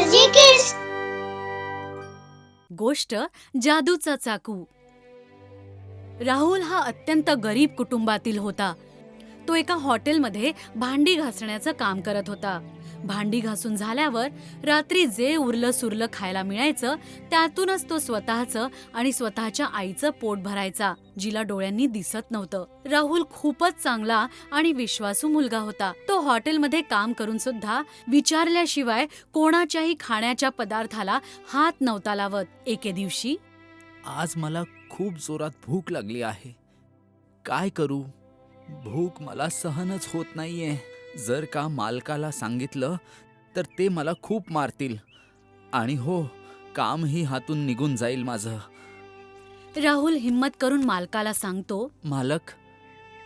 Energy kids. गोष्ट जादूचा चाकू. राहुल हा अत्यंत गरीब कुटुंबातील होता. तो एका हॉटेलमध्ये भांडी घासण्याचं काम करत होता. भांडी घासून झाल्यावर रात्री जे उरलं सुरलं खायला मिळायचं त्यातूनच तो स्वतःचं आणि स्वतःच्या आईचं पोट भरायचा, जिला डोळ्यांनी दिसत नव्हतं. राहुल खूपच चांगला आणि विश्वासू मुलगा होता. तो हॉटेलमध्ये काम करून सुद्धा विचारल्याशिवाय कोणाच्याही खाण्याच्या पदार्थाला हात नव्हता लावत. एके दिवशी, आज मला खूप जोरात भूक लागली आहे. काय करू? भूक मला सहनच होत नाहीये. जर का मालकाला सांगितलं तर ते मला खूप मारतील आणि हो, कामही हातून निघून जाईल माझं. राहुल हिम्मत करून मालकाला सांगतो, मालक,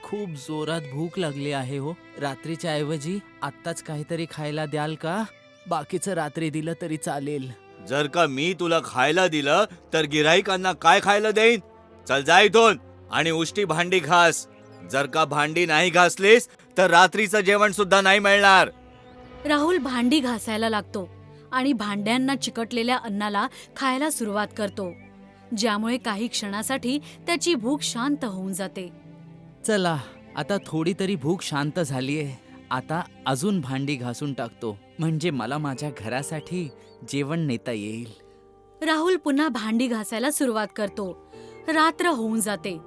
खूप जोरात भूक लागली आहे हो. रात्रीच्या ऐवजी आत्ताच काहीतरी खायला द्याल का? बाकीचं रात्री दिलं तरी चालेल. जर का मी तुला खायला दिलं तर गिऱ्हाईकांना काय खायला देईन? चल जा इथून आणि उष्टी भांडी घास. जर का भांडी नाही घासलीस तर रात्रीचं जेवण सुद्धा नाही मिळणार. राहुल भांडी घासायला लागतो आणि भांड्यांना चिकटलेल्या अन्नाला खायला सुरुवात करतो, ज्यामुळे काही क्षणासाठी त्याची भूक शांत होऊन जाते. चला, आता थोडी तरी भूक शांत झालीये. आता अजून भांडी घासून टाकतो, म्हणजे मला माझ्या घरासाठी जेवण नेता येईल. राहुल पुन्हा भांडी घासायला सुरुवात करतो. रात्र होऊन जाते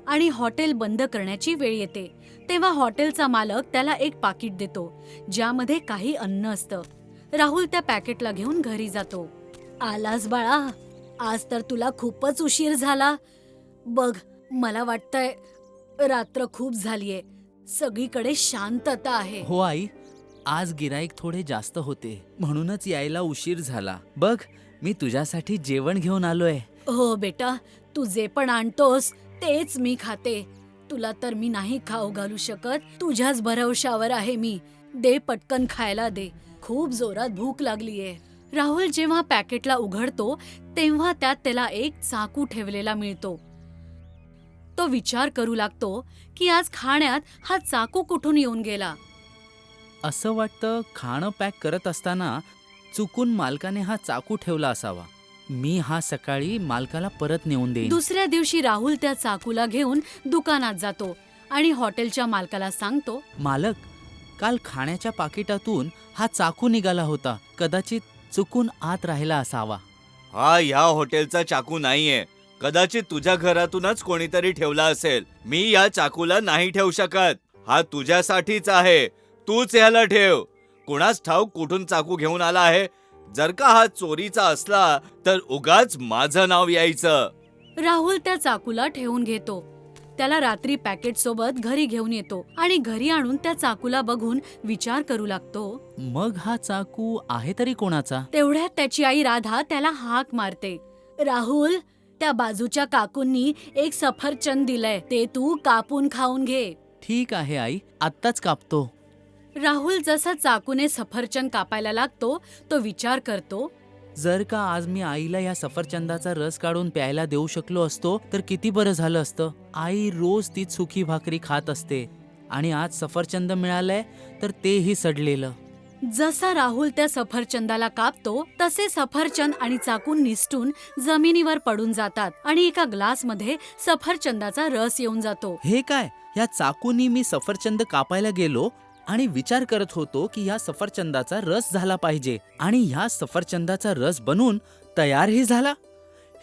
आणि हॉटेल बंद करण्याची वेळ येते. तेव्हा हॉटेलचा मालक त्याला एक पाकिट देतो, ज्यामध्ये काही अन्न असतं. राहुल त्या पॅकेटला घेऊन घरी जातो. आलास बाळा, आज तर तुला खूपच उशीर झाला. बघ, मला वाटतंय रात्र खूप झालीये. सगळीकडे शांतता आहे. हो आई, आज गिराईक थोडे जास्त होते, म्हणूनच यायला उशीर झाला. बघ, मी तुझ्यासाठी जेवण घेऊन आलोय. हो बेटा, तू जे पण आणतोस तेच मी खाते. तुला तर मी नाही खाऊ घालू शकत. तुझ्याच भरवशावर आहे मी. दे, पटकन खायला दे. खूप जोरात भूक लागलीये. राहुल जेव्हा पॅकेटला उघडतो तेव्हा त्यात त्याला एक चाकू ठेवलेला मिळतो. तो विचार करू लागतो की आज खाण्यात हा चाकू कुठून येऊन गेला. असं वाटतं खाणं पॅक करत असताना चुकून मालकाने हा चाकू ठेवला असावा. मी हा सकाळी मालकाला परत नेऊन देईन. दुसऱ्या दिवशी राहुल त्या चाकूला घेऊन दुकानात जातो आणि हॉटेलच्या मालकाला सांगतो, मालक, काल खाण्याच्या पाकिटातून हा चाकू निघाला होता. कदाचित चुकून आत राहिला असावा. हा ह्या हॉटेलचा चाकू नाहीये. कदाचित तुझ्या घरातूनच कोणीतरी ठेवला असेल. मी या चाकूला नाही ठेवू शकत. हा तुझ्यासाठीच आहे. तूच याला ठेव. कुणास ठाऊक कुठून चाकू घेऊन आला आहे. जर का हा चोरीचा असला तर उगाच माझं नाव यायचं. राहुल त्या चाकूला ठेवून घेतो. त्याला रात्री पॅकेट सोबत घरी घेऊन येतो आणि घरी आणून त्या चाकूला बघून विचार करू लागतो. मग हा चाकू आहे तरी कोणाचा? तेवढ्यात त्याची आई राधा त्याला हाक मारते. राहुल, त्या बाजूच्या काकूंनी एक सफरचंद दिलंय, ते तू कापून खाऊन घे. ठीक आहे आई, आत्ताच कापतो. राहुल जसा चाकूने सफरचंद कापायला लागतो तो विचार करतो, जर का आज मी आईला या सफरचंदाचा रस काढून प्यायला देऊ शकलो असतो तर किती बरं झालं असतं. आई रोज ती सुकी भाकरी खात असते आणि आज सफरचंद मिळालंय तर तेही सडलेलं. जसा राहुल त्या सफरचंदाला कापतो तसे सफरचंद आणि चाकू निसटून जमिनीवर पडून जातात आणि एका ग्लासमध्ये सफरचंदाचा रस येऊन जातो. हे काय? या चाकूनी मी सफरचंद कापायला गेलो आणि विचार करत होतो की या सफरचंदाचा रस झाला पाहिजे आणि ह्या सफरचंदाचा रस बनून तयारही झाला.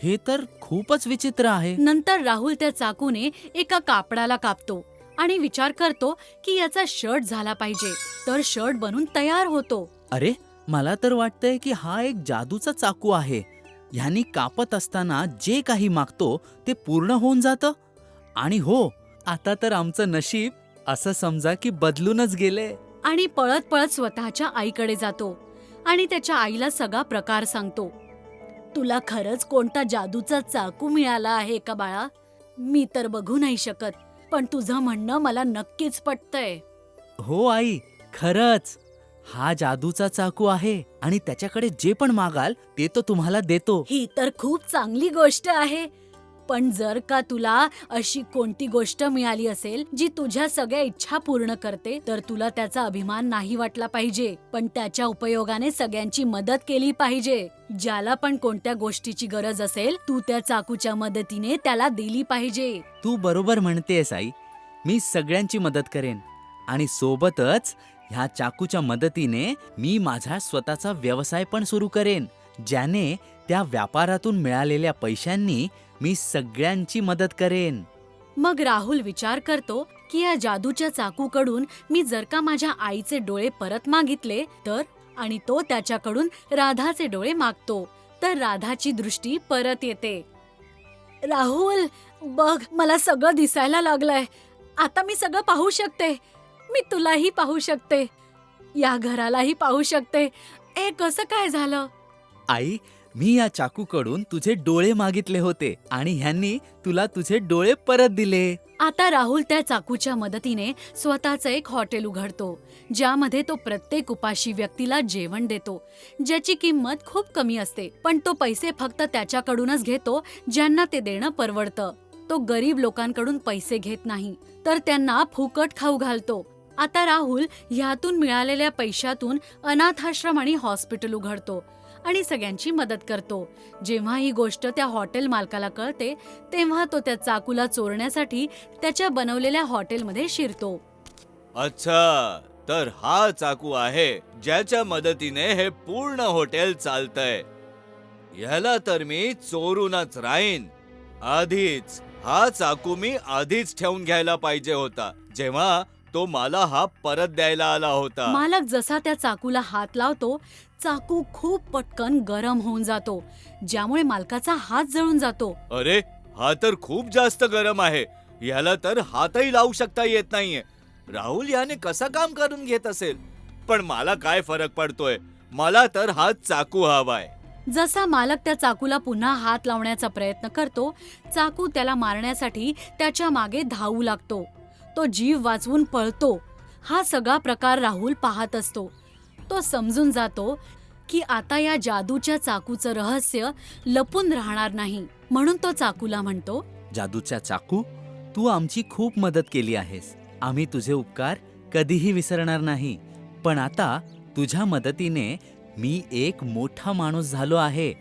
हे तर खूपच विचित्र आहे. नंतर राहुल त्या चाकूने एका कापडाला कापतो आणि विचार करतो की याचा शर्ट झाला पाहिजे, तर शर्ट बनून तयार होतो. अरे, मला तर वाटतंय की हा एक जादूचा चाकू आहे. ह्यानी कापत असताना जे काही मागतो ते पूर्ण होऊन जातं. आणि हो, आता तर आमचं नशीब असं समजा की बदलूनच गेले. आणि पळत पळत स्वतःच्या आईकडे जातो आणि त्याच्या आईला सगळा प्रकार सांगतो. तुला खरंच कोणता जादूचा चाकू मिळाला आहे का बाळा? मी तर बघू नाही शकत, पण तुझं म्हणणं मला नक्कीच पटतंय. हो आई, खरंच हा जादूचा चाकू आहे आणि त्याच्याकडे जे पण मागाल ते तो तुम्हाला देतो. ही तर खूप चांगली गोष्ट आहे. पण जर का तुला अशी कोणती गोष्ट मिळाली असेल जी तुझ्या सगळ्या इच्छा पूर्ण करते, तर तुला त्याचा अभिमान नाही वाटला पाहिजे, पण त्याच्या उपयोगाने सगळ्यांची मदत केली पाहिजे. ज्याला पण कोणत्या गोष्टीची गरज असेल, तू त्या चाकूच्या मदतीने त्याला दिली पाहिजे. तू बरोबर म्हणतेस आई. मी सगळ्यांची मदत करेन आणि सोबतच ह्या चाकूच्या मदतीने मी माझा स्वतःचा व्यवसाय पण सुरू करेन, ज्याने त्या व्यापारातून मिळालेल्या पैशांनी मी सगळ्यांची मदत करेन. मग राहुल विचार करतो की या जादूच्या चाकूकडून मी जर का माझ्या आईचे डोळे परत मागितले तर, आणि तो त्याच्याकडून राधाचे डोळे मागतो, तर राधाची दृष्टी परत येते. राहुल, बघ, मला सगळं दिसायला लागलंय. आता मी सगळं पाहू शकते. मी तुलाही पाहू शकते, या घरालाही पाहू शकते. हे कसं काय झालं? आई, मी या चाकूकडून तुझे डोळे मागितले होते आणि ह्यांनी तुला तुझे डोळे परत दिले. आता राहुल त्या चाकूच्या मदतीने स्वतःचं एक हॉटेल उघडतो, ज्यामध्ये तो प्रत्येक उपाशी व्यक्तीला जेवण देतो, ज्याची किंमत खूप कमी असते. पण तो पैसे फक्त त्याच्याकडूनच घेतो ज्यांना ते देणं परवडतं. तो गरीब लोकांकडून पैसे घेत नाही, तर त्यांना फुकट खाऊ घालतो. आता राहुल ह्यातून मिळालेल्या पैशातून अनाथाश्रम आणि हॉस्पिटल उघडतो आणि सगळ्यांची मदत करतो. जेव्हा ही गोष्ट त्या हॉटेल मालकाला कळते, तेव्हा तो त्या चाकूला चोरण्यासाठी त्याच्या बनवलेल्या हॉटेलमध्ये शिरतो. अच्छा, तर हा चाकू आहे ज्याच्या मदतीने हे पूर्ण हॉटेल चालतंय. ह्याला तर मी चोरूनच राहीन. आधीच हा चाकू मी आधीच ठेवून घ्यायला पाहिजे होता, जेव्हा तो मला हा परत द्यायला आला होता. मालक जसा त्या चाकूला हात लावतो, चाकू खूप पटकन गरम होऊन जातो, ज्यामुळे मालकाचा हात जळून जातो. अरे, हा तर खूप जास्त गरम आहे. ह्याला तर हातही लावू शकता येत नाहीये. राहुल याने कसं काम करून घेत असेल? पण मला काय फरक पडतोय, मला तर हा चाकू हवाय. जसा मालक त्या चाकूला पुन्हा हात लावण्याचा प्रयत्न करतो, चाकू त्याला मारण्यासाठी त्याच्या मागे धावू लागतो. तो जीव वाचवून पळतो. हा सगळा प्रकार राहुल पाहत असतो. तो समजून जातो की आता या जादूच्या चाकूचं रहस्य लपून राहणार नाही. म्हणून तो चाकूला म्हणतो, जादूच्या चाकू, तू आमची खूप मदत केली आहेस. आम्ही तुझे उपकार कधीही विसरणार नाही. पण आता तुझ्या मदतीने मी एक मोठा माणूस झालो आहे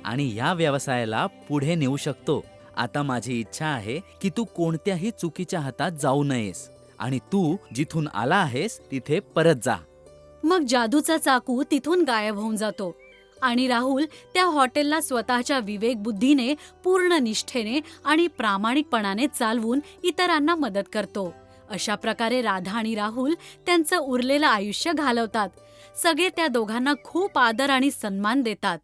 आणि या व्यवसायाला पुढे नेऊ शकतो. आता माझी इच्छा आहे की तू कोणत्याही चुकीच्या हातात जाऊ नयेस आणि तू जिथून आला आहेस तिथे परत जा. मग जादूचा चाकू तिथून गायब होऊन जातो आणि राहुल त्या हॉटेलला स्वतःच्या विवेकबुद्धीने, पूर्ण निष्ठेने आणि प्रामाणिकपणाने चालवून इतरांना मदत करतो. अशा प्रकारे राधा आणि राहुल त्यांचं उरलेलं आयुष्य घालवतात. सगळे त्या दोघांना खूप आदर आणि सन्मान देतात.